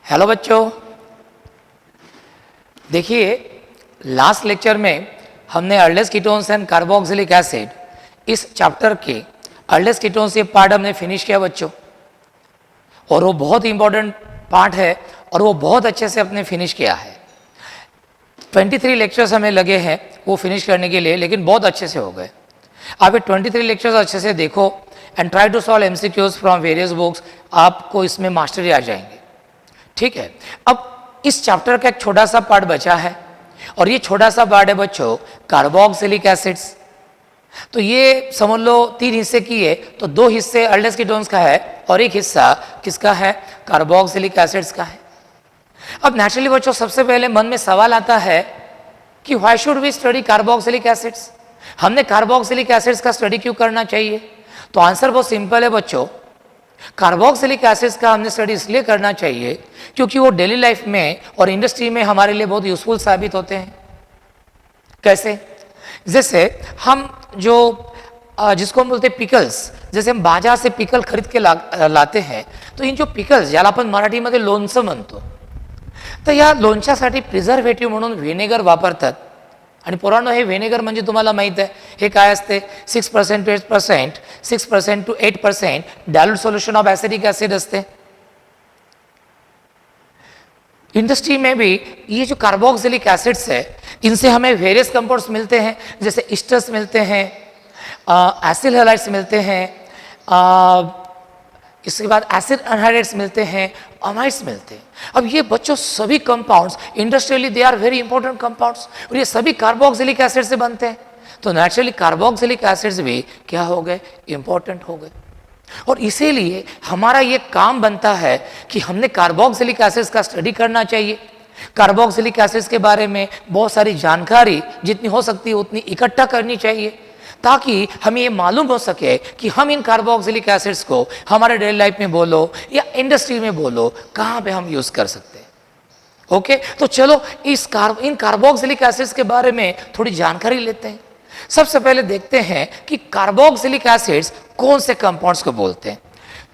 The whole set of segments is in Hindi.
हेलो बच्चों, देखिए लास्ट लेक्चर में हमने अर्लेस कीटोन्स एंड कार्बोक्सिलिक एसिड इस चैप्टर के अर्लेस कीटोन्स ये पार्ट हमने फिनिश किया बच्चों, और वो बहुत इंपॉर्टेंट पार्ट है और वो बहुत अच्छे से अपने फिनिश किया है। 23 लेक्चर्स हमें लगे हैं वो फिनिश करने के लिए, लेकिन बहुत अच्छे से हो गए। आप ये 23 लेक्चर्स अच्छे से देखो and try to solve MCQs from various books, आपको इसमें मास्टरी आ जाएंगे। ठीक है, अब इस चैप्टर का एक छोटा सा पार्ट बचा है और ये छोटा सा पार्ट है बच्चों कार्बोक्सिलिक एसिड्स। तो ये समझ लो 3 हिस्से की है, तो 2 हिस्से अर्लेस कीटोन्स का है और एक हिस्सा किसका है, कार्बोक्सिलिक एसिड्स का है। अब नेचुरली बच्चों सबसे पहले मन में सवाल आता है कि why should we study carboxylic acids, हमने कार्बोक्सिलिक एसिड्स का स्टडी क्यों करना चाहिए। तो आंसर बहुत सिंपल है बच्चों, कार्बोक्सिलिक एसिड्स का हमने स्टडी इसलिए करना चाहिए क्योंकि वो डेली लाइफ में और इंडस्ट्री में हमारे लिए बहुत यूजफुल साबित होते हैं। कैसे? जैसे हम जो जिसको हम बोलते हैं पिकल्स, जैसे हम बाजार से पिकल खरीद के लाते हैं, तो इन जो पिकल्स ज्याला आपण मराठीमध्ये लोणचं म्हणतो, तर या लोणच्यासाठी प्रिझर्वेटिव्ह म्हणून व्हिनेगर वापरतात। आणि पोरांनो, हे व्हिनेगर म्हणजे तुम्हाला माहित आहे हे काय असते, 6% to 8%, 6% to 8% dilute solution of acidic acid असते। इंडस्ट्री में भी ये जो कार्बोक्सिलिक एसिड्स है इनसे हमें वेरियस कंपाउंड्स मिलते हैं, जैसे ईस्टर्स मिलते हैं, एसिल हैलाइड्स मिलते हैं, इसके बाद एसिड एनहाइड्रेट्स मिलते हैं, अमाइड्स मिलते हैं। अब ये बच्चों सभी compounds industrially they are very important compounds और ये सभी कार्बोक्सिलिक एसिड से बनते हैं। तो नेचुरली कार्बोक्सिलिक एसिड्स भी क्या हो गए, इंपॉर्टेंट हो गए। और इसीलिए हमारा ये काम बनता है कि हमने कार्बोक्सिलिक एसिड्स का स्टडी करना चाहिए। कार्बोक्सिलिक एसिड्स के बारे में बहुत सारी जानकारी जितनी हो सकती है उतनी इकट्ठा करनी चाहिए, ताकि हमें ये मालूम हो सके कि हम इन कार्बोक्सिलिक एसिड्स को हमारे डेली लाइफ में बोलो या इंडस्ट्री में बोलो कहाँ पे हम यूज कर सकते हैं। ओके, तो चलो इन कार्बोक्सिलिक एसिड्स के बारे में थोड़ी जानकारी लेते हैं। सबसे पहले देखते हैं कि कार्बोक्सिलिक एसिड्स कौन से कंपाउंड्स को बोलते हैं।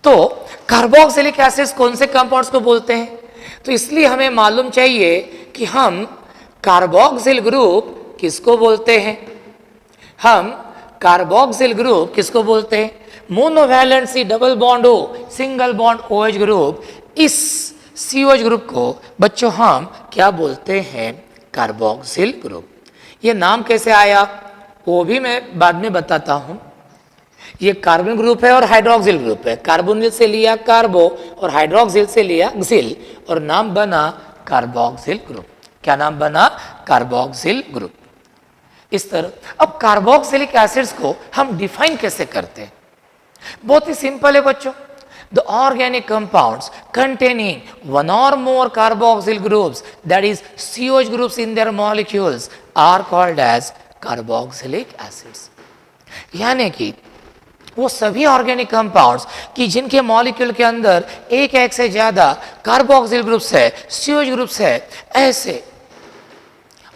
तो कार्बोक्सिलिक एसिड्स कौन से कंपाउंड्स को बोलते हैं, तो इसलिए हमें मालूम चाहिए कि हम कार्बोक्सिल ग्रुप किसको बोलते हैं। हम कार्बोक्सिल ग्रुप किसको बोलते हैं, मोनोवैलेंट सी डबल बॉन्ड हो सिंगल बॉन्ड OH ग्रुप, इस COH ग्रुप को बच्चों हम क्या बोलते हैं, कार्बोक्सिल ग्रुप। ये नाम कैसे आया वो भी मैं बाद में बताता हूं। ये कार्बन ग्रुप है और हाइड्रोक्सिल ग्रुप है, कार्बोनिल से लिया कार्बो और हाइड्रोक्सिल से लिया क्सिल और नाम बना कार्बोक्सिल ग्रुप। क्या नाम बना, कार्बोक्सिल ग्रुप। इस तरह अब कार्बोक्सिलिक एसिड्स को हम डिफाइन कैसे करते हैं, बहुत ही सिंपल है बच्चों। The organic compounds containing one or more carboxyl groups, that is COH groups in their molecules, are called as carboxylic acids. यानी कि वो सभी ऑर्गेनिक कंपाउंड्स कि जिनके मॉलिक्यूल के अंदर एक से ज्यादा कार्बोक्सिल ग्रुप्स है, COH ग्रुप्स है, ऐसे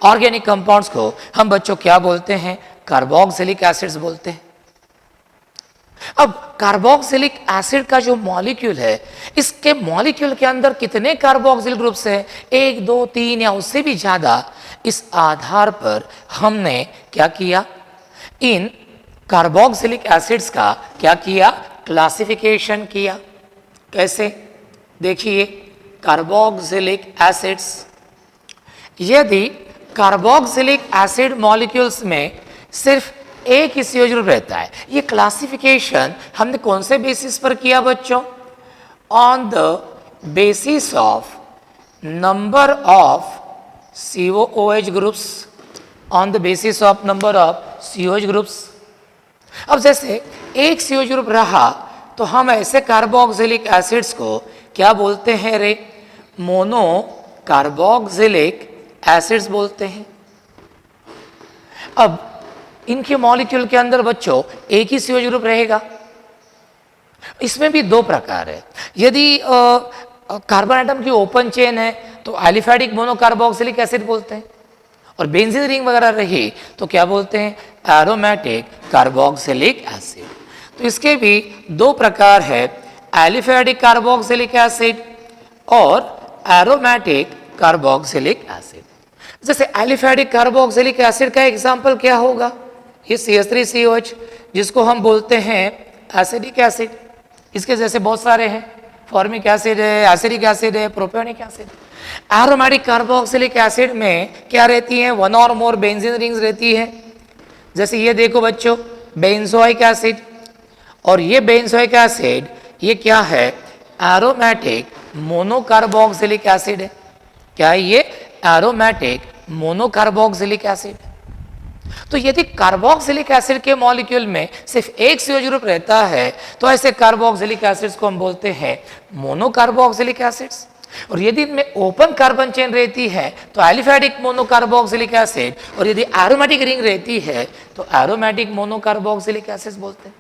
ऑर्गेनिक कंपाउंड्स को हम बच्चों क्या बोलते हैं, कार्बोक्सिलिक एसिड्स बोलते हैं। अब कार्बोक्सिलिक एसिड का जो मॉलिक्यूल है, इसके मॉलिक्यूल के अंदर कितने कार्बोक्सिल ग्रुप्स हैं, 1, 2, 3 या उससे भी ज्यादा, इस आधार पर हमने क्या किया, इन कार्बोक्सिलिक एसिड्स का क्या किया, क्लासिफिकेशन किया। कैसे, देखिए कार्बोक्सिलिक एसिड्स, यदि कार्बोक्सिलिक एसिड मॉलिक्यूल्स में सिर्फ एक ही COH ग्रुप रहता है, ये क्लासिफिकेशन हमने कौन से बेसिस पर किया बच्चों, on the basis of number of COOH groups, on the basis of number of COH groups. अब जैसे एक COH ग्रुप रहा तो हम ऐसे कार्बोक्सिलिक एसिड्स को क्या बोलते हैं रे, मोनो कार्बोक्सिलिक एसिड्स बोलते हैं। अब इनके मॉलिक्यूल के अंदर बच्चों एक ही COH ग्रुप रहेगा। इसमें भी 2 प्रकार है, यदि कार्बन एटम की ओपन चेन है तो एलिफैटिक मोनोकार्बोक्सिलिक एसिड बोलते हैं, और बेंजीन रिंग वगैरह रही तो क्या बोलते हैं, एरोमेटिक कार्बोक्सिलिक एसिड। तो इसके भी 2 प्रकार है, एलिफैटिक कार्बोक्सिलिक एसिड और एरोमेटिक कार्बोक्सिलिक एसिड। जैसे एलिफैटिक कार्बोक्सिलिक एसिड का एग्जाम्पल क्या होगा? ये CH3COH जिसको हम बोलते हैं एसिडिक एसिड। इसके जैसे बहुत सारे हैं, फॉर्मिक एसिड है, एसिडिक एसिड है, propionic acid. Aromatic carboxylic acid में क्या रहती है? One or more benzene rings रहती है। जैसे ये देखो बच्चों, बेंजोइक एसिड, और ये बेंजोइक एसिड ये क्या है? एरोमेटिक मोनोकार्बोक्सिलिक एसिड है। क्या है ये? Aromatic monocarboxylic acid. तो यदि कार्बोक्सिलिक एसिड के मॉलिक्यूल में सिर्फ एक CO ग्रुप रहता है तो ऐसे कार्बोक्सिलिक एसिड्स को हम बोलते हैं मोनोकार्बोक्सिलिक एसिड्स। और यदि इनमें ओपन कार्बन चेन रहती है तो एलिफैटिक मोनोकार्बोक्सिलिक एसिड, और यदि एरोमेटिक रिंग रहती है तो एरोमेटिक मोनोकार्बोक्सिलिक एसिड बोलते हैं।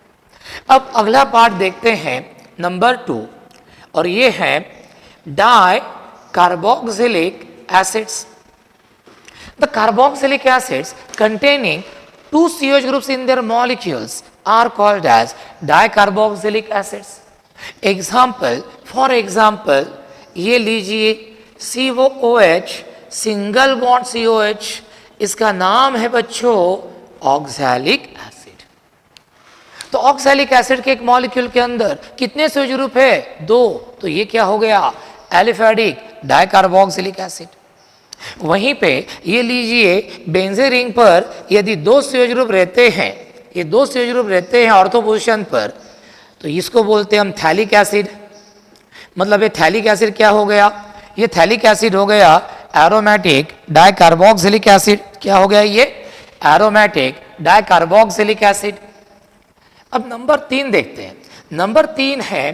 अब अगला पार्ट देखते हैं, नंबर 2, और ये है di carboxylic acids. The carboxylic acids containing two COH groups in their molecules are called as dicarboxylic acids. Example, for example, ये लीजिए COOH, सिंगल बॉन्ड COH, इसका नाम है बच्चों ऑक्सैलिक एसिड। तो ऑक्सैलिक एसिड के एक मॉलिक्यूल के अंदर कितने COH ग्रुप है? 2। तो ये क्या हो गया? Aliphatic dicarboxylic acid. वहीं पे ये लीजिए बेंजीन रिंग पर यदि 2 COH ग्रुप रहते हैं, ये 2 COH ग्रुप रहते हैं ऑर्थो पोजीशन पर, तो इसको बोलते हैं हम थैलिक एसिड। मतलब ये थैलिक एसिड क्या हो गया? ये थैलिक एसिड हो गया एरोमेटिक डाइकार्बोक्सिलिक एसिड। क्या हो गया ये? Aromatic dicarboxylic acid. अब नंबर 3 देखते हैं। नंबर 3 है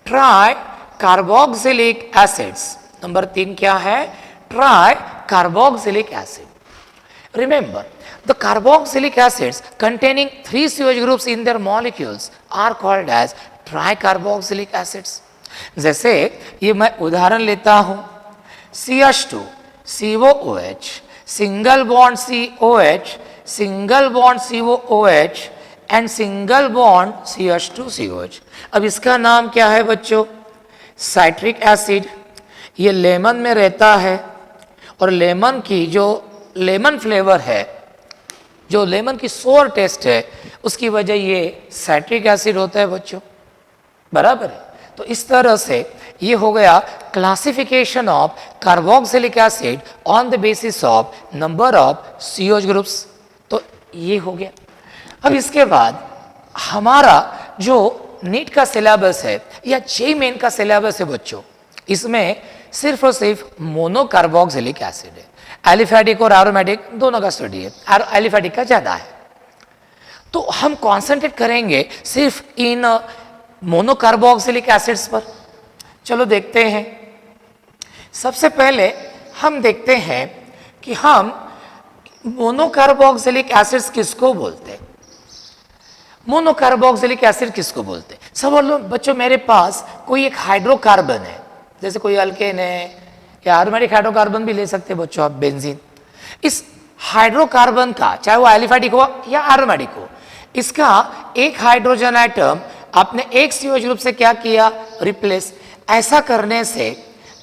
ट्राई कार्बोक्सिलिक एसिड्स। नंबर 3 क्या है? Tricarboxylic acid. Remember, the carboxylic acids containing 3 COH groups in their molecules are called as tricarboxylic acids. जैसे ये मैं उदाहरण लेता हूँ, CH2, COOH, single bond COH, single bond COOH and single bond CH2COH। अब इसका नाम क्या है बच्चों? Citric acid. ये लेमन में रहता है, और लेमन की जो लेमन फ्लेवर है, जो लेमन की सोर टेस्ट है, उसकी वजह ये साइट्रिक एसिड होता है बच्चों। बराबर है? तो इस तरह से ये हो गया classification of carboxylic acid on the basis of number of COH groups. तो ये हो गया। अब इसके बाद हमारा जो नीट का सिलेबस है या JEE मेन का सिलेबस है बच्चों, इसमें सिर्फ और सिर्फ मोनोकार्बोक्सिलिक एसिड है। एलिफैटिक और एरोमेटिक दोनों का स्टडी है, एलिफैटिक का ज़्यादा है। तो हम कॉन्सेंट्रेट करेंगे सिर्फ इन मोनोकार्बोक्सिलिक एसिड्स पर। चलो देखते हैं। सबसे पहले हम देखते हैं कि हम मोनोकार्बोक्सिलिक एसिड्स किसको बोलते हैं। मोनोकार्बोक्सिलिक एसिड किसको बोलते हैं? सब लोग बच्चों, मेरे पास कोई एक हाइड्रोकार्बन है, जैसे कोई अल्केन है या एरोमेटिक हाइड्रोकार्बन भी ले सकते हैं बच्चों आप, बेंजीन। इस हाइड्रोकार्बन का, चाहे वो एलिफैटिक हो या एरोमेटिक हो, इसका एक हाइड्रोजन एटम आपने एक COH ग्रुप से क्या किया? रिप्लेस। ऐसा करने से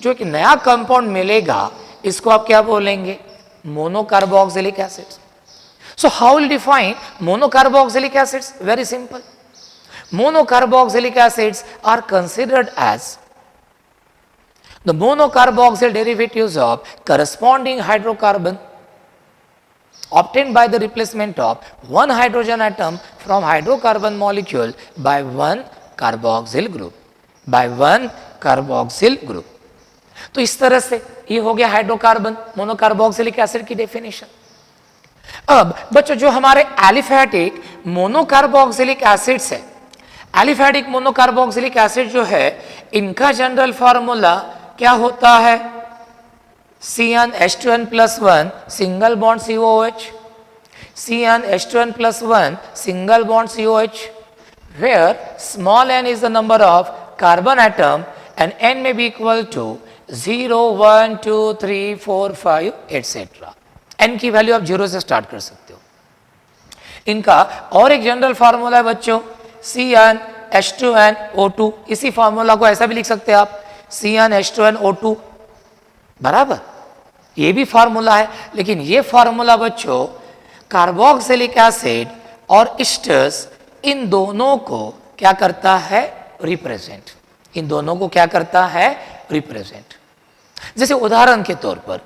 जो एक नया कंपाउंड मिलेगा, इसको आप क्या बोलेंगे? Monocarboxylic acids. So how will you define monocarboxylic acids? Very simple. Monocarboxylic acids are considered as the monocarboxyl derivatives of corresponding hydrocarbon obtained by the replacement of one hydrogen atom from hydrocarbon molecule by one carboxyl group. By one carboxyl group. तो इस तरह से ये हो गया हाइड्रोकार्बन मोनोकार्बोक्सिलिक एसिड की डेफिनेशन। अब बच्चों, जो हमारे एलिफैटिक मोनोकार्बोक्सिलिक एसिड्स है, एलिफैटिक मोनोकार्बोक्सिलिक एसिड जो है, इनका जनरल फार्मूला क्या होता है? CnH2n+1 single bond COOH, CnH2n+1 single bond COH, where small n is the number of carbon atom and n may be equal to 0, 1, 2, 3, 4, 5 etc. n की वैल्यू आप 0 से स्टार्ट कर सकते हो। इनका और एक जनरल फार्मूला है बच्चों, CnH2nO2। इसी फार्मूला को ऐसा भी लिख सकते हैं आप, CnH2nO2 बराबर, ये भी फार्मूला है, लेकिन ये फार्मूला बच्चों कार्बोक्सिलिक एसिड और एस्टर्स इन दोनों को क्या करता है, रिप्रेजेंट, इन दोनों को क्या करता है, रिप्रेजेंट। जैसे उदाहरण के तौर पर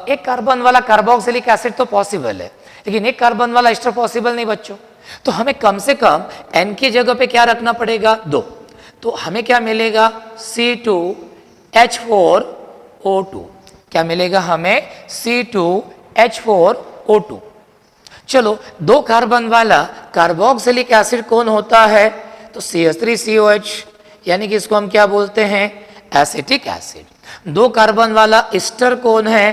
एक कार्बन वाला कार्बोक्सिलिक एसिड तो पॉसिबल है, लेकिन एक कार्बन वाला एस्टर पॉसिबल नहीं बच्चों। तो हमें कम से कम N की जगह पे क्या रखना पड़ेगा, 2। तो हमें क्या मिलेगा, C2H4O2, क्या मिलेगा हमें, C2H4O2। चलो 2 कार्बन वाला कार्बोक्सिलिक एसिड कौन होता है, तो CH3COH, यानी कि इसको हम क्या बोलते हैं, एसिटिक एसिड। 2 कार्बन वाला एस्टर कौन है,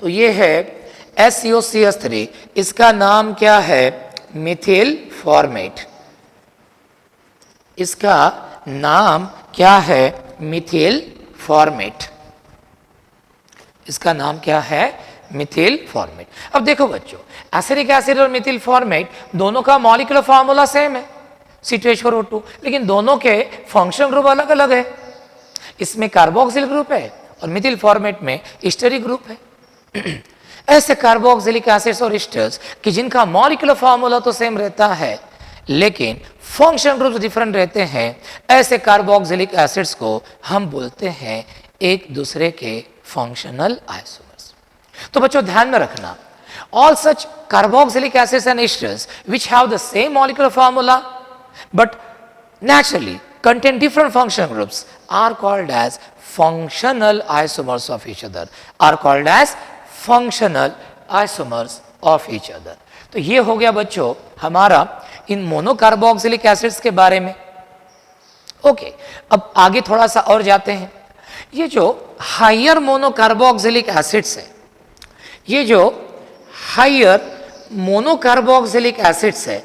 तो ये है SCOCH3, इसका नाम क्या है, मिथिल फॉर्मेट, इसका नाम क्या है, मिथिल फॉर्मेट, इसका नाम क्या है, मिथिल फॉर्मेट। अब देखो बच्चों, एसिटिक एसिड और मिथिल फॉर्मेट दोनों का मॉलिक्यूलर फार्मूला सेम है, C2H4O2, लेकिन दोनों के फंक्शनल ग्रुप अलग अलग है। इसमें कार्बोक्सिल ग्रुप है और मिथिल फॉर्मेट में एस्टरिक ग्रुप है। ऐसे कार्बोक्सिलिक एसिड्स और एस्टर्स कि जिनका मॉलिक्यूलर फार्मूला तो सेम रहता है, लेकिन फंक्शनल ग्रुप्स डिफरेंट रहते हैं, ऐसे कार्बोक्सिलिक एसिड्स को हम बोलते हैं एक दूसरे के फंक्शनल आइसोमर्स। तो बच्चों ध्यान में रखना, all such carboxylic acids and esters which have the same molecular formula but naturally contain different functional groups are called as functional isomers of each other, are called as functional isomers of each other। तो ये हो गया बच्चों हमारा इन मोनोकार्बोक्सिलिक एसिड्स के बारे में। ओके, अब आगे थोड़ा सा और जाते हैं। ये जो हायर मोनोकार्बोक्सिलिक एसिड्स है, ये जो हायर मोनोकार्बोक्सिलिक एसिड्स है,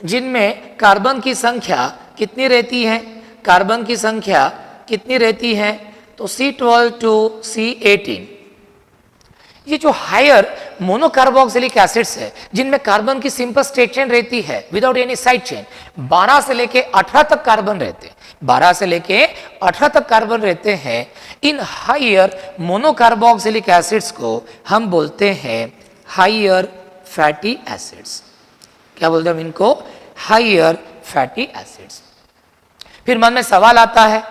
जिनमें कार्बन की संख्या कितनी रहती है, कार्बन की संख्या कितनी रहती है, तो C12 to C18। ये जो हायर मोनोकार्बोक्सिलिक एसिड्स है, जिनमें कार्बन की सिंपल स्ट्रेट चेन रहती है विदाउट एनी साइड चेन, 12 से लेके 18 तक कार्बन रहते हैं, 12 से लेके 18 तक कार्बन रहते हैं। इन हायर मोनोकार्बोक्सिलिक एसिड्स को हम बोलते हैं हायर फैटी एसिड्स। क्या बोलते हैं इनको, हायर फैटी एसिड्स। फिर मन में सवाल आता है,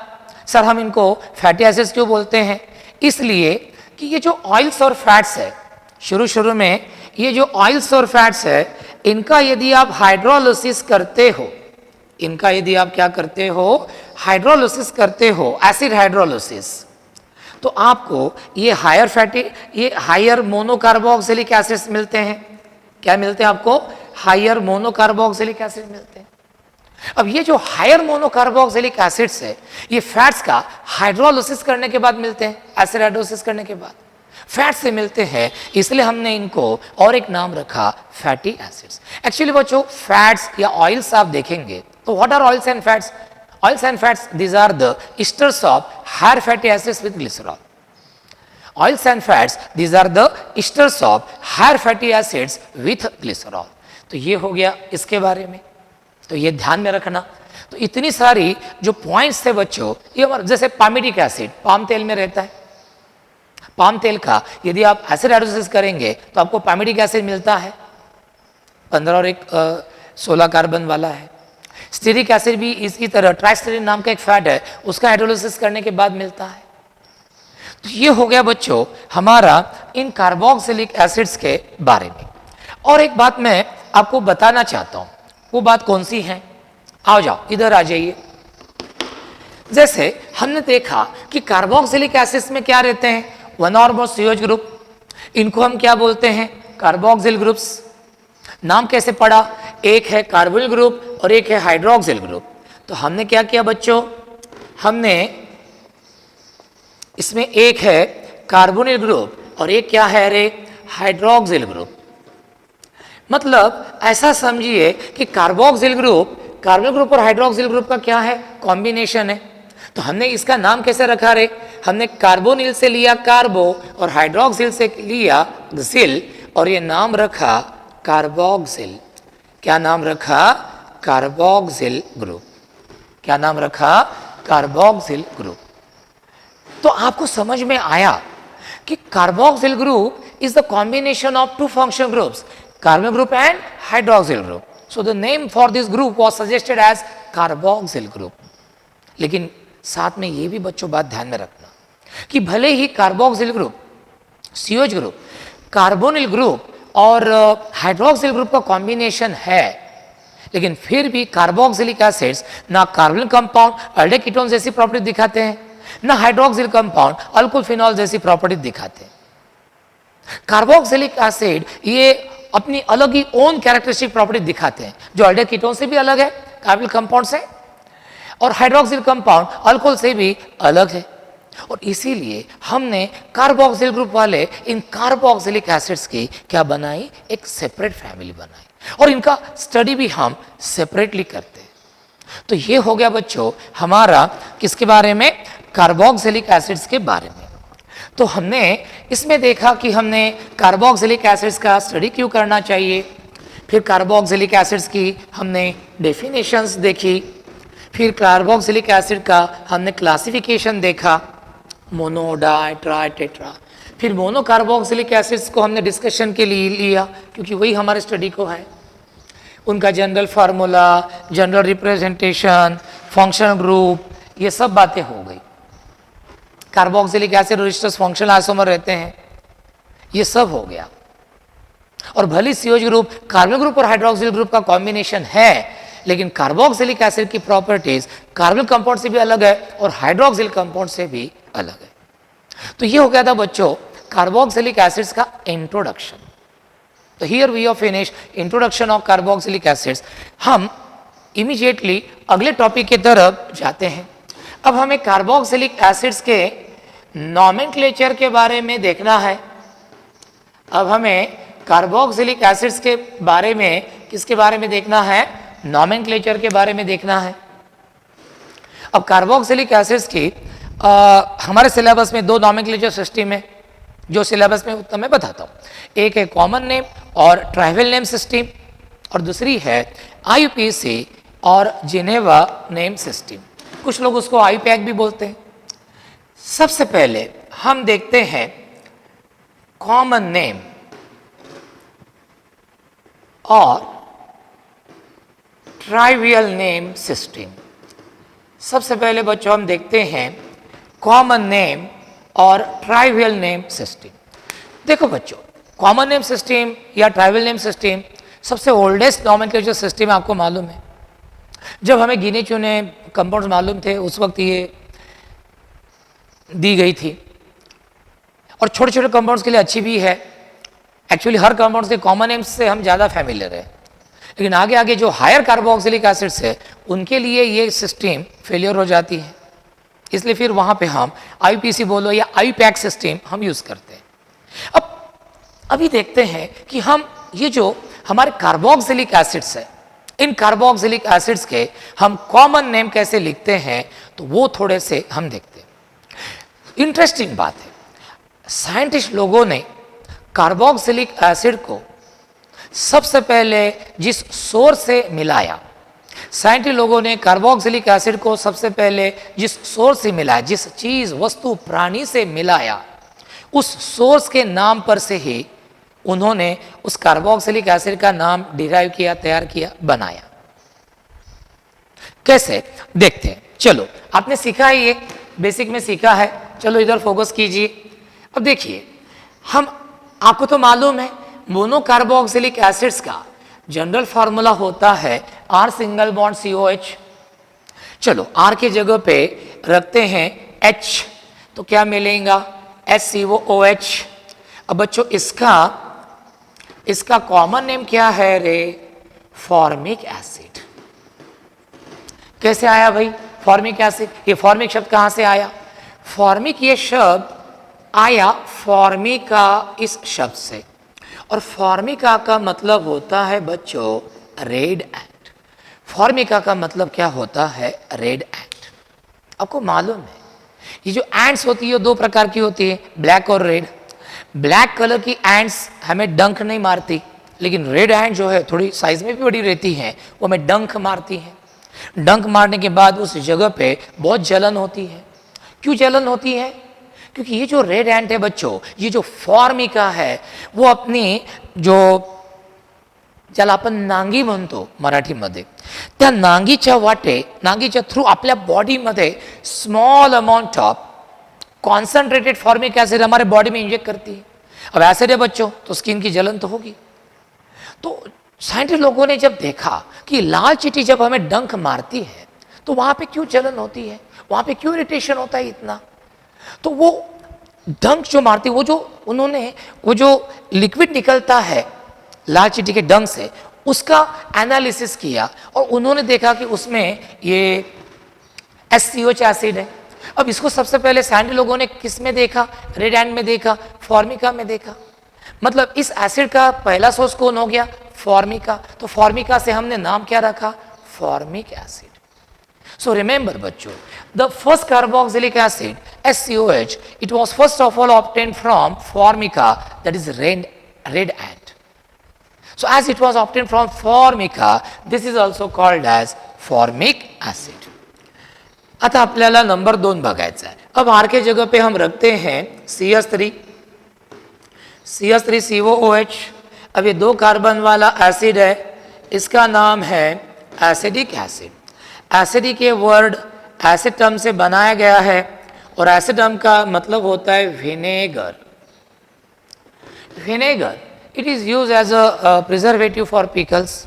सर हम इनको फैटी एसिड्स क्यों बोलते हैं? इसलिए कि ये जो ऑयल्स और फैट्स है, शुरू में ये जो ऑयल्स और फैट्स है, इनका यदि आप हाइड्रोलिसिस करते हो, इनका यदि आप क्या करते हो, हाइड्रोलिसिस करते हो, एसिड हाइड्रोलिसिस, तो आपको ये हायर फैटी, ये हायर मोनोकार्बोक्सिलिक एसिड्स मिलते हैं। क्या मिलते हैं आपको? हायर मोनोकार्बोक्सिलिक एसिड मिलते हैं। अब ये जो हायर मोनोकार्बोक्सिलिक एसिड्स है, ये फैट्स का हाइड्रोलिसिस करने के बाद मिलते हैं, एसिड हाइड्रोलिसिस करने के बाद फैट से मिलते हैं, इसलिए हमने इनको और एक नाम रखा फैटी एसिड्स। एक्चुअली बच्चों फैट्स या ऑयल्स आप देखेंगे तो what are oils and fats? Oils and fats, these are the esters of higher fatty acids with glycerol. Oils and fats, these are the esters of higher fatty acids with glycerol. तो ये हो गया इसके बारे में, तो ये ध्यान में रखना। तो इतनी सारी जो पॉइंट्स थे बच्चों, ये हमारा जैसे पामिडिक एसिड पाम तेल में रहता है, पाम तेल का यदि आप एसिड हाइड्रोलिसिस करेंगे तो आपको पामिडिक एसिड मिलता है, 15 और 16 कार्बन वाला है। स्टीरिक एसिड भी इसी तरह ट्राइस्टेरिन नाम का एक फैट है, उसका हाइड्रोलिसिस करने के बाद मिलता है। तो ये हो गया बच्चों हमारा इन कार्बोक्सिलिक एसिड्स के बारे में। और एक बात मैं आपको बताना चाहता हूं, वो बात कौन सी है? आओ जाओ इधर आ जाइए। जैसे हमने देखा कि कार्बोक्सिलिक एसिड्स में क्या रहते हैं, one or more COH group, इनको हम क्या बोलते हैं? Carboxyl groups. नाम कैसे पड़ा? एक है कार्बोनिल ग्रुप और एक है हाइड्रोक्सिल ग्रुप। तो हमने क्या किया बच्चों, हमने इसमें एक है कार्बोनिल ग्रुप और एक क्या है रे, हाइड्रोक्सिल ग्रुप। मतलब ऐसा समझिए कि कार्बोक्सिल ग्रुप, कार्बोनिल ग्रुप और हाइड्रोक्सिल ग्रुप का क्या है, कॉम्बिनेशन है। तो हमने इसका नाम कैसे रखा रे, हमने कार्बोनिल से लिया कार्बो और हाइड्रोक्सिल से लिया क्सिल और ये नाम रखा कार्बोक्सिल। क्या नाम रखा? Carboxyl group. क्या नाम रखा? Carboxyl group. तो आपको समझ में आया कि carboxyl group is the combination of two functional groups, carbonyl group and hydroxyl group. So the name for this group was suggested as carboxyl group. लेकिन साथ में ये भी बच्चों बात ध्यान में रखना कि भले ही carboxyl group, COH group, carbonyl group और हाइड्रोक्सिल ग्रुप का कॉम्बिनेशन है, लेकिन फिर भी कार्बोक्सिलिक एसिड्स ना कार्बोनिल कंपाउंड एल्डेकीटोन जैसी प्रॉपर्टी दिखाते हैं, ना हाइड्रोक्सिल कंपाउंड अल्कोहल फिनॉल जैसी प्रॉपर्टी दिखाते हैं. कार्बोक्सिलिक एसिड ये अपनी अलग ही ओन कैरेक्टरिस्टिक प्रॉपर्टी दिखाते हैं जो एल्डेकीटोन से भी अलग है, कार्बोनिल कंपाउंड से, और हाइड्रोक्सिल कंपाउंड अल्कोहल से भी अलग है. और इसीलिए हमने कार्बोक्सिल ग्रुप वाले इन कार्बोक्सिलिक एसिड्स की क्या बनाई, एक सेपरेट फैमिली बनाई, और इनका स्टडी भी हम सेपरेटली करते हैं. तो ये हो गया बच्चों हमारा किसके बारे में, कार्बोक्सिलिक एसिड्स के बारे में. तो हमने इसमें देखा कि हमने कार्बोक्सिलिक एसिड्स का स्टडी क्यों करना चाहिए, फिर कार्बोक्सिलिक एसिड्स की हमने डेफिनेशंस देखी, फिर कार्बोक्सिलिक एसिड का हमने क्लासिफिकेशन देखा, मोनो, डाई, ट्राई, टेट्रा. फिर मोनो कार्बोक्सिलिक एसिड्स को हमने डिस्कशन के लिए लिया क्योंकि वही हमारे स्टडी को है. उनका general formula, general representation, functional group, ये सब बातें हो गई. कार्बोक्सिलिक एसिड और एस्टर्स फंक्शनल आइसोमर रहते हैं, ये सब हो गया. और भले COH ग्रुप कार्बोनिल ग्रुप और हाइड्रोक्सिल ग्रुप का कॉम्बिनेशन है, लेकिन कार्बोक्सिलिक एसिड की प्रॉपर्टीज कार्बोनिल कंपाउंड से भी अलग है और हाइड्रोक्सिल कंपाउंड से भी अलग है. तो ये हो गया था बच्चों कार्बोक्सिलिक एसिड्स का इंट्रोडक्शन. तो here we are finish introduction of carboxylic acids. हम इमीडिएटली अगले टॉपिक की तरफ जाते हैं. अब हमें कार्बोक्सिलिक एसिड्स के नॉमेनक्लेचर के बारे में देखना है. अब हमें कार्बोक्सिलिक एसिड्स के बारे में किसके बारे में देखना है, नॉमेनक्लेचर के बारे में देखना है. अब कार्बोक्सिलिक एसिड्स की हमारे सिलेबस में दो नॉमेनक्लेचर सिस्टम है, जो सिलेबस में उत्तर मैं बताता हूँ. एक है कॉमन नेम और ट्राइवल नेम सिस्टम, और दूसरी है IUPAC और जिनेवा नेम सिस्टम. कुछ लोग उसको IUPAC भी बोलते हैं. सबसे पहले हम देखते हैं कॉमन नेम और ट्राइवियल नेम सिस्टम. सबसे पहले बच्चों हम देखते हैं कॉमन नेम और ट्राइवियल नेम सिस्टम. देखो बच्चों, कॉमन नेम सिस्टम या ट्राइवियल नेम सिस्टम सबसे ओल्डेस्ट नॉमेनक्लेचर सिस्टम आपको मालूम है. जब हमें गिने चुने कंपाउंड्स मालूम थे उस वक्त ये दी गई थी, और छोटे छोटे कंपाउंड्स के लिए अच्छी भी है. एक्चुअली हर कंपाउंड्स के कॉमन नेम्स से हम ज़्यादा फैमिलियर है, लेकिन आगे आगे जो हायर कार्बोक्सिलिक एसिड्स है उनके लिए ये सिस्टम फेलियर हो जाती है. इसलिए फिर वहाँ पे हम IUPAC बोलो या IUPAC सिस्टम हम यूज़ करते हैं. अब अभी देखते हैं कि हम ये जो हमारे कार्बोक्सिलिक एसिड्स है, इन कार्बोक्सिलिक एसिड्स के हम कॉमन नेम कैसे लिखते हैं, तो वो थोड़े से हम देखते हैं. इंटरेस्टिंग बात है, साइंटिस्ट लोगों ने कार्बोक्सिलिक एसिड को सबसे पहले जिस सोर्स से मिलाया, साइंटिस्ट लोगों ने कार्बोक्सिलिक एसिड को सबसे पहले जिस सोर्स से मिलाया, जिस चीज, वस्तु, प्राणी से मिलाया, उस सोर्स के नाम पर से ही उन्होंने उस कार्बोक्सिलिक एसिड का नाम डिराइव किया, तैयार किया, बनाया. कैसे देखते हैं. चलो, आपने सीखा है, ये बेसिक में सीखा है. चलो इधर फोकस कीजिए. अब देखिए, हम आपको तो मालूम है मोनो कार्बोक्सिलिक एसिड्स का जनरल फार्मूला होता है R सिंगल बॉन्ड COH. चलो R के जगह पे रखते हैं H, तो क्या मिलेगा, HCOOH. अब बच्चों इसका कॉमन नेम क्या है रे, फॉर्मिक एसिड. कैसे आया भाई फॉर्मिक एसिड, ये फॉर्मिक शब्द कहाँ से आया. फॉर्मिक ये शब्द आया फॉर्मिका इस शब्द से, और फॉर्मिका का मतलब होता है बच्चों रेड एंट. फॉर्मिका का मतलब क्या होता है, रेड एंट. आपको मालूम है ये जो एंट्स होती है दो प्रकार की होती है, ब्लैक और रेड. ब्लैक कलर की एंट्स हमें डंक नहीं मारती, लेकिन रेड एंट जो है थोड़ी साइज में भी बड़ी रहती है, वो हमें डंक मारती है. डंक मारने के बाद उस जगह पे बहुत जलन होती है. क्यों जलन होती है, क्योंकि ये जो रेड एंट है बच्चों, ये जो फॉर्मिका है, वो अपनी जो ज्याला आपण नांगी म्हणतो मराठीमध्ये, त्या नांगीच्या वाटे, नांगीच्या थ्रू आपल्या बॉडीमध्ये small amount of concentrated formic acid हमारे बॉडी में इंजेक्ट करती है। अब एसिड है बच्चों तो स्किन की जलन तो होगी। तो साइंटिस्ट लोगों ने जब देखा कि लाल चींटी जब हमें डंक मारती है तो वहां पे क्यों जलन होती है, वहां पे क्यों इरिटेशन होता है इतना, तो वो डंक जो मारती, वो जो उन्होंने वो जो लिक्विड निकलता है लाल चींटी के डंक से, उसका एनालिसिस किया और उन्होंने देखा कि उसमें ये SCOH एसिड है। अब इसको सबसे पहले साइंटिस्ट लोगों ने किस में देखा, रेड एंट में देखा, फॉर्मिका में देखा। मतलब इस एसिड का पहला सोर्स कौन हो गया, फॉर्मिका। तो फॉर्मिका से हमने नाम क्या रखा, फॉर्मिक एसिड। So remember बच्चों, the first carboxylic acid SCOH, it was first of all obtained from Formica, that is red ant. So as it was obtained from Formica, this is also called as formic acid. आता आपल्याला नंबर 2 बघायचा है। अब R के जगह पे हम रखते हैं CH3COOH। अब ये 2 कार्बन वाला एसिड है, इसका नाम है एसिडिक एसिड। एसिडिक ये वर्ड एसिटम से बनाया गया है और एसिटम का मतलब होता है vinegar. Vinegar it is use as a preservative for pickles.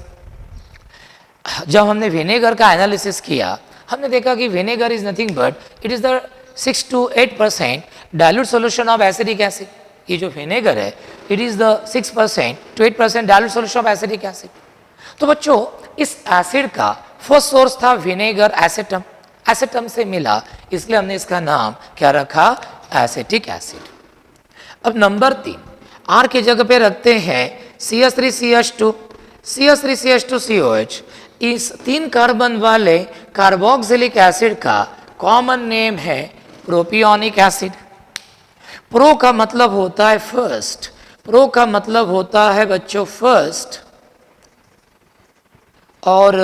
जब हमने विनेगर का एनालिसिस किया, हमने देखा कि vinegar is nothing but it is the 6 to 8% dilute solution of acidic acid. ये जो विनेगर है, it is the 6% to 8% dilute solution of acidic acid. तो बच्चों, इस एसिड का फर्स्ट सोर्स था विनेगर, एसिटम। एसिटम से मिला, इसलिए हमने इसका नाम क्या रखा, एसिटिक एसिड। अब नंबर 3 R की जगह पे रखते हैं CH3CH2COH। इस 3 कार्बन वाले कार्बोक्सिलिक एसिड का कॉमन नेम है प्रोपियोनिक एसिड। प्रो का मतलब होता है फर्स्ट, प्रो का मतलब होता है बच्चों फर्स्ट, और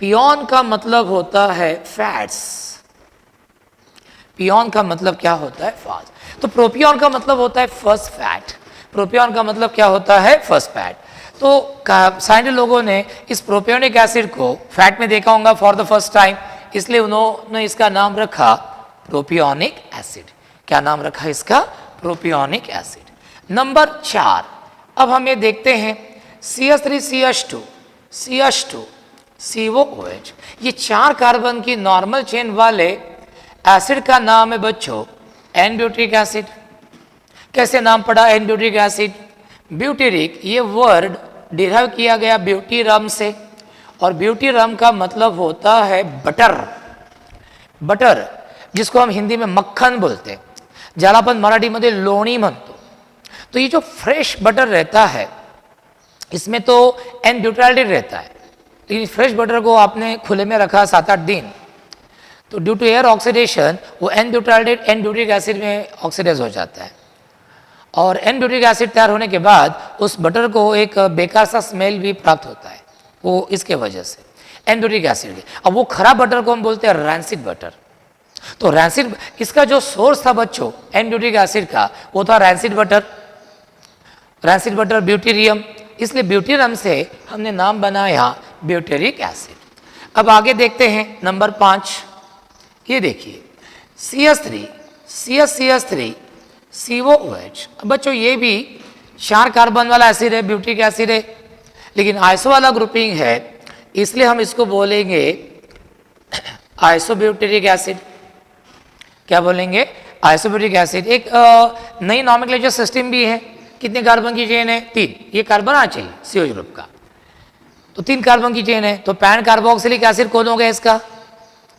पियोन का मतलब होता है फैट्स। पियोन का मतलब क्या होता है, फास्ट। तो प्रोपियोन का मतलब होता है फर्स्ट फैट, प्रोपियोन का मतलब क्या होता है, फर्स्ट फैट। तो साइंटिस्ट लोगों ने इस प्रोपियोनिक एसिड को फैट में देखा होगा फॉर द फर्स्ट टाइम, इसलिए उन्होंने इसका नाम रखा प्रोपियोनिक एसिड। क्या नाम रखा इसका, प्रोपियोनिक एसिड। नंबर 4 अब हम ये देखते हैं CH3CH2COOH। ये 4 कार्बन की नॉर्मल चेन वाले एसिड का नाम है बच्चों एन ब्यूटिक एसिड। कैसे नाम पड़ा एन ब्यूटिक एसिड, ब्यूटेरिक ये वर्ड डिराइव किया गया ब्यूटीरम से, और ब्यूटीरम का मतलब होता है बटर। बटर जिसको हम हिंदी में मक्खन बोलते हैं, ज्याला आपण मराठीमध्ये लोणी म्हणतो। तो ये जो फ्रेश बटर रहता है, इसमें तो एन ब्यूटाइल्डिड रहता है, लेकिन फ्रेश बटर को आपने खुले में रखा 7-8 दिन, तो ड्यू टू एयर ऑक्सीडेशन वो एन ब्यूटाइल्डिड एन ब्यूटिक एसिड में ऑक्सीडाइज हो जाता है, और एन ब्यूटिक एसिड तैयार होने के बाद उस बटर को एक बेकार सा स्मेल भी प्राप्त होता है, वो इसके वजह से एन ब्यूटिक एसिड के। अब वो खराब बटर को हम बोलते हैं रैंसिड बटर। तो रैंसिड, इसका जो सोर्स था बच्चों एन ब्यूटिक एसिड का, वो था रैंसिड बटर। रैंसिड बटर ब्यूटेरियम, इसलिए ब्यूटेरियम से हमने नाम बनाया ब्यूटेरिक एसिड। अब आगे देखते हैं नंबर 5। ये देखिए CH3COOH। अब बच्चों ये भी 4 कार्बन वाला एसिड है, ब्यूटिक एसिड है, लेकिन आइसो वाला ग्रुपिंग है, इसलिए हम इसको बोलेंगे आइसोब्यूटेरिक एसिड। क्या बोलेंगे, आइसोब्यूटिक एसिड। एक नई नॉमेनक्लेचर सिस्टम भी है। कितने कार्बन की चेन है, 3। ये कार्बन आ चाहिए COH ग्रुप का, तो 3 कार्बन की चेन है। तो पैन कार्बोक्सिलिक एसिड कौन हो गया इसका,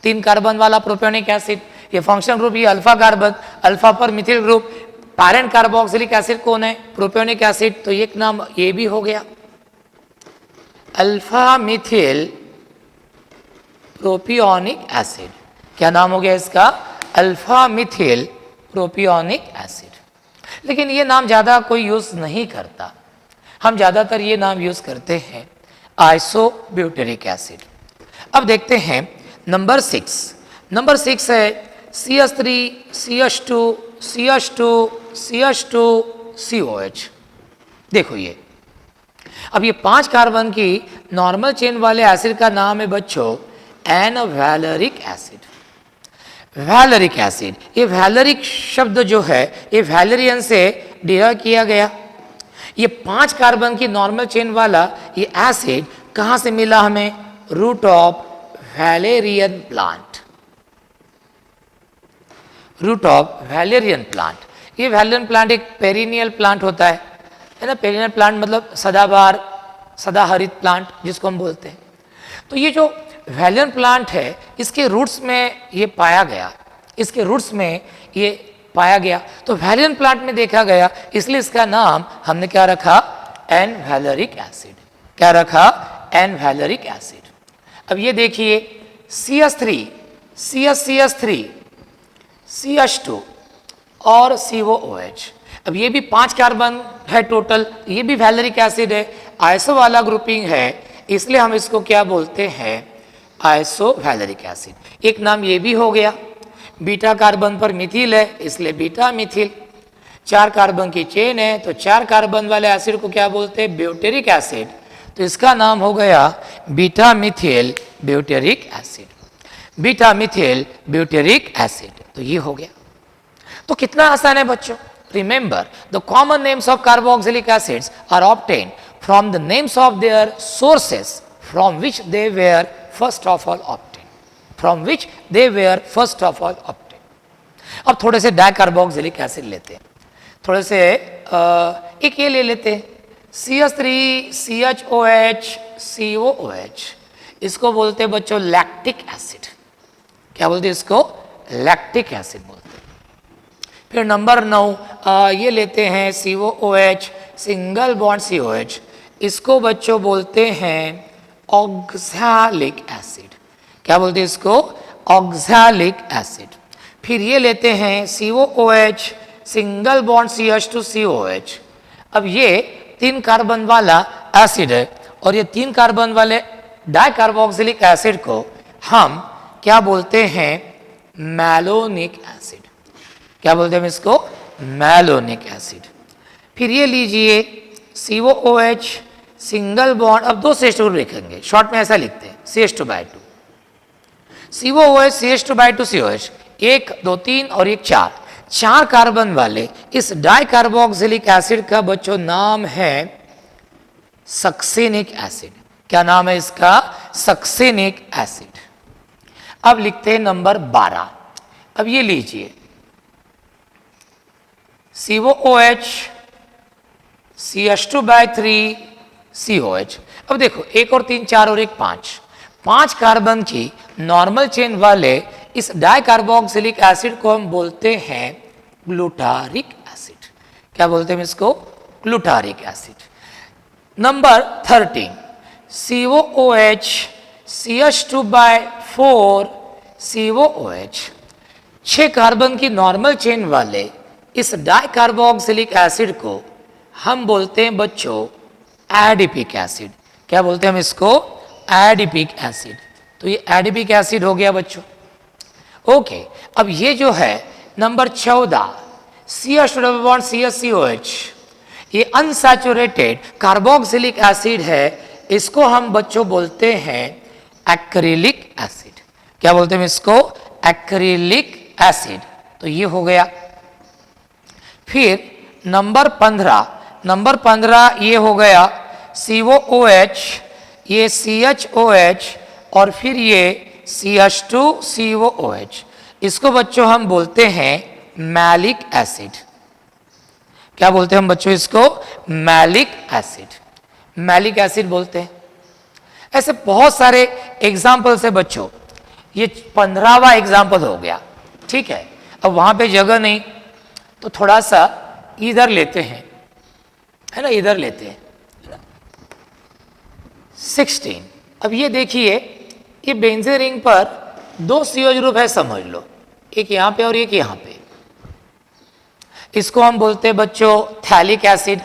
3 कार्बन वाला प्रोपियोनिक एसिड। ये फंक्शनल ग्रुप, ये अल्फा कार्बन, अल्फा पर methyl group. Parent carboxylic acid कौन है, प्रोपियोनिक एसिड, तो एक नाम ये भी हो गया अल्फा मिथिल प्रोपियोनिक एसिड। क्या नाम हो गया इसका, अल्फा मिथिल प्रोपियोनिक एसिड। लेकिन ये नाम ज़्यादा कोई यूज़ नहीं करता, हम ज़्यादातर ये नाम यूज़ करते हैं आइसोब्यूटेरिक एसिड। अब देखते हैं नंबर 6। नंबर 6 है CH3CH2 CH2 COH। देखो ये, अब ये 5 कार्बन की नॉर्मल चेन वाले एसिड का नाम है बच्चों एन वैलेरिक एसिड। वैलेरिक एसिड, ये वैलेरिक शब्द जो है ये वैलेरियन से डिराइव किया गया। ये 5 कार्बन की नॉर्मल चेन वाला ये एसिड कहाँ से मिला हमें? Root of valerian plant. Root of valerian plant. ये वैलेरियन प्लांट एक पेरिनियल प्लांट होता है ना। पेरिनियल प्लांट मतलब सदाबहार, सदाहरित प्लांट जिसको हम बोलते हैं। तो ये जो वैलेरियन प्लांट है इसके रूट्स में ये पाया गया, इसके रूट्स में ये पाया गया। तो वैलेरियन प्लांट में देखा गया, इसलिए इसका नाम हमने क्या रखा? N valeric acid. क्या रखा? N valeric acid. अब ये देखिए CH3, CH3, CH2 और COOH। अब ये भी 5 कार्बन है टोटल, ये भी वैलेरिक एसिड है, आइसो वाला ग्रुपिंग है, इसलिए हम इसको क्या बोलते हैं? Iso valeric acid. एक नाम ये भी हो गया। बीटा कार्बन पर मिथिल है इसलिए बीटा मिथिल। 4 कार्बन की चेन है तो 4 कार्बन वाले एसिड को क्या बोलते हैं? Butyric acid. तो इसका नाम हो गया beta methyl butyric acid. Beta methyl butyric acid. तो ये हो गया। तो कितना आसान है बच्चों। Remember the common names of carboxylic acids are obtained from the names of their sources from which they were first of all obtained. From which they were first of all obtained. अब थोड़े से डाइकार्बोक्सिलिक एसिड लेते हैं, थोड़े से एक ये ले लेते हैं CH3 CHOH COOH। इसको बोलते हैं बच्चों लैक्टिक एसिड। क्या बोलते हैं इसको? लैक्टिक एसिड बोलते हैं। फिर नंबर 9 ये लेते हैं COOH, सिंगल बॉन्ड COH। इसको बच्चों बोलते हैं ऑक्सैलिक एसिड। क्या बोलते हैं इसको? Oxalic acid. फिर ये लेते हैं COOH, single bond CH2 COH। अब ये 3 कार्बन वाला एसिड है और ये 3 कार्बन वाले डाइकार्बोक्सिलिक एसिड को हम क्या बोलते हैं? Malonic acid. क्या बोलते हैं हम इसको? Malonic acid. फिर ये लीजिए COOH, सिंगल बॉन्ड, अब 2 CH2 ग्रुप लिखेंगे, शॉर्ट में ऐसा लिखते हैं CH2/2। COOH CH2/2 COH 1 2 3 और 1 4, 4 कार्बन वाले इस डाइकार्बोक्सिलिक एसिड का बच्चों नाम है सक्सेनिक एसिड। क्या नाम है इसका? Succinic acid. अब लिखते हैं नंबर 12। अब ये लीजिए COOH CH2/3 COH। अब देखो 1 और 3 4 और 1 5, 5 कार्बन की नॉर्मल चेन वाले इस डाइकार्बोक्सिलिक एसिड को हम बोलते हैं ग्लूटारिक एसिड। क्या बोलते हैं इसको? Glutaric acid. Number 13 COOH CH2/4 COOH। 6 carbon की नॉर्मल चेन वाले इस डाइकार्बोक्सिलिक एसिड को हम बोलते हैं बच्चों एडिपिक एसिड। क्या बोलते हैं हम इसको? Adipic acid. तो ये एडिपिक एसिड हो गया बच्चों। ओके, अब ये जो है नंबर 14 CH2COH, ये अनसैचुरेटेड कार्बोक्सिलिक एसिड है, इसको हम बच्चों बोलते हैं एक्रिलिक एसिड। क्या बोलते हैं इसको? Acrylic acid. तो ये हो गया। फिर नंबर 15 ये हो गया COOH, ये CHOH और फिर ये CH2 COOH। इसको बच्चों हम बोलते हैं मैलिक एसिड। क्या बोलते हैं हम बच्चों इसको? Malic acid. मैलिक एसिड बोलते हैं। ऐसे बहुत सारे एग्जाम्पल्स है बच्चों। ये 15वां एग्जाम्पल हो गया। ठीक है, अब वहां पे जगह नहीं तो थोड़ा सा इधर लेते हैं, है ना, इधर लेते हैं 16। अब ये देखिए ये बेंजीन रिंग पर 2 CO ग्रुप है समझ लो, एक यहां पे और एक यहां पे। इसको हम बोलते हैं बच्चों थैलिक एसिड।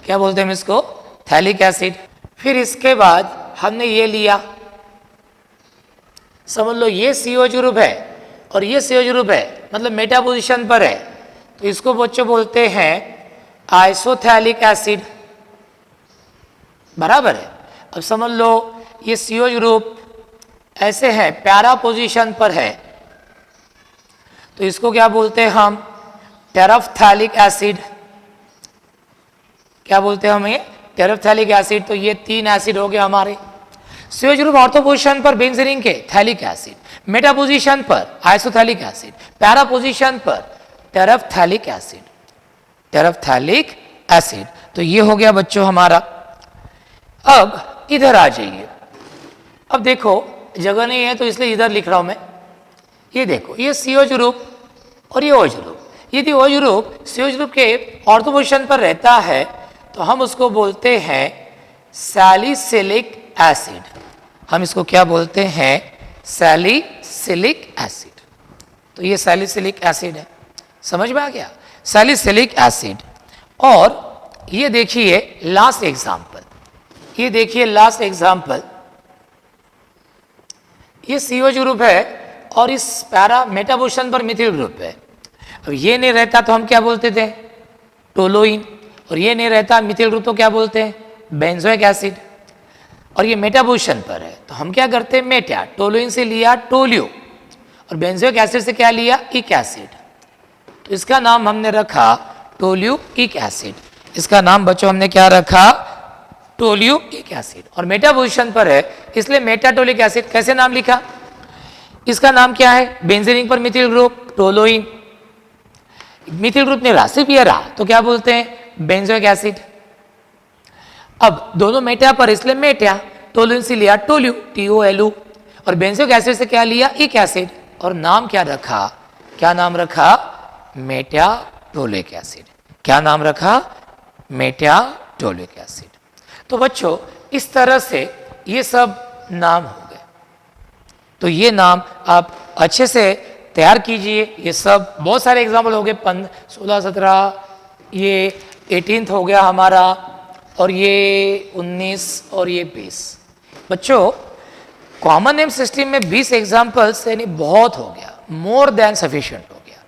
क्या बोलते हैं हम इसको? Phthalic acid. फिर इसके बाद हमने ये लिया, समझ लो ये CO ग्रुप है और ये CO ग्रुप है, मतलब मेटा पोजीशन पर है, तो इसको बच्चों बोलते हैं आइसोथैलिक एसिड, बराबर है। अब समझ लो ये CO ग्रुप ऐसे है, पैरा पोजीशन पर है, तो इसको क्या बोलते हैं हम, टेरेफ्थैलिक एसिड। क्या बोलते हैं हम ये, टेरेफ्थैलिक एसिड। तो ये 3 एसिड हो गए हमारे। CO ग्रुप ऑर्थो पोजीशन पर बेंजीन के थैलिक एसिड, मेटा पोजीशन पर आइसोथैलिक एसिड, पैरा पोजीशन पर टेरेफ्थैलिक एसिड, टेरेफ्थैलिक एसिड। तो ये हो गया बच्चों हमारा। अब इधर आ जाइए। अब देखो जगह नहीं है तो इसलिए इधर लिख रहा हूं मैं। ये देखो ये CO ग्रुप और ये OH ग्रुप। यदि OH ग्रुप CO ग्रुप के ऑर्थो पोजीशन पर रहता है तो हम उसको बोलते हैं सैलिसिलिक एसिड। हम इसको क्या बोलते हैं, सैलिसिलिक एसिड। तो ये सैलिसिलिक एसिड है, समझ में आ गया, सैलिसिलिक एसिड। और ये देखिए लास्ट एग्जांपल, ये देखिए लास्ट एग्जांपल, ये CO ग्रुप है और इस पैरा मेटा पोजीशन पर मिथिल ग्रुप है। अब ये नहीं रहता तो हम क्या बोलते थे, टोलोइन, और ये नहीं रहता मिथिल ग्रुप तो क्या बोलते हैं, बेंजोइक एसिड। और ये मेटा पोजीशन पर है तो हम क्या करते हैं, मेटा, टोलोइन से लिया टोल्यू और बेंजोइक एसिड से क्या लिया, इक एसिड। तो इसका नाम हमने रखा टोल्यूइक एसिड। इसका नाम बच्चों हमने क्या रखा, टोल्यूइक एसिड। और मेटा पोजीशन पर है इसलिए मेटाटोलिक एसिड। कैसे नाम लिखा, इसका नाम क्या है, बेंजीन पर methyl group toluene, methyl group ने रहा सिर्फ ये रहा तो क्या बोलते हैं, बेंजोइक एसिड। अब दोनों मेटा पर इसलिए मेटा, टोलोइन से लिया टोल्यू TOLU और बेंजोइक एसिड से क्या लिया, इक एसिड। और नाम क्या रखा, क्या नाम रखा, मेटाटोलिक एसिड। क्या नाम रखा, मेटाटोलिक एसिड। तो बच्चों इस तरह से ये सब नाम हो गए। तो ये नाम आप अच्छे से तैयार कीजिए। ये सब बहुत सारे एग्जाम्पल हो गए, 16, 17, ये 18th हो गया हमारा, और ये 19 और ये 20। बच्चों कॉमन नेम सिस्टम में 20 एग्जाम्पल्स यानी बहुत हो गया, मोर देन सफिशिएंट हो गया।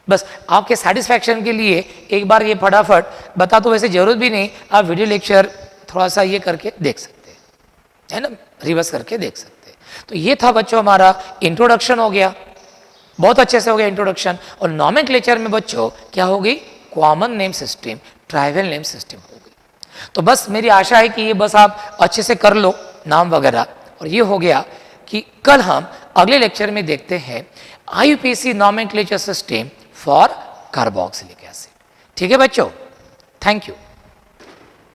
बस आपके सेटिस्फैक्शन के लिए एक बार ये फटाफट बता, तो वैसे जरूरत भी नहीं, आप वीडियो लेक्चर थोड़ा सा ये करके देख सकते हैं, है ना, रिवर्स करके देख सकते हैं। तो ये था बच्चों हमारा इंट्रोडक्शन हो गया, बहुत अच्छे से हो गया इंट्रोडक्शन। और नॉमेनक्लेचर में बच्चों क्या हो गई, common name system, tribal name system हो गई। तो बस मेरी आशा है कि ये बस आप अच्छे से कर लो नाम वगैरह। और ये हो गया कि कल हम अगले लेक्चर में देखते हैं IUPAC nomenclature system for carboxylic acid. ठीक है बच्चों, थैंक यू।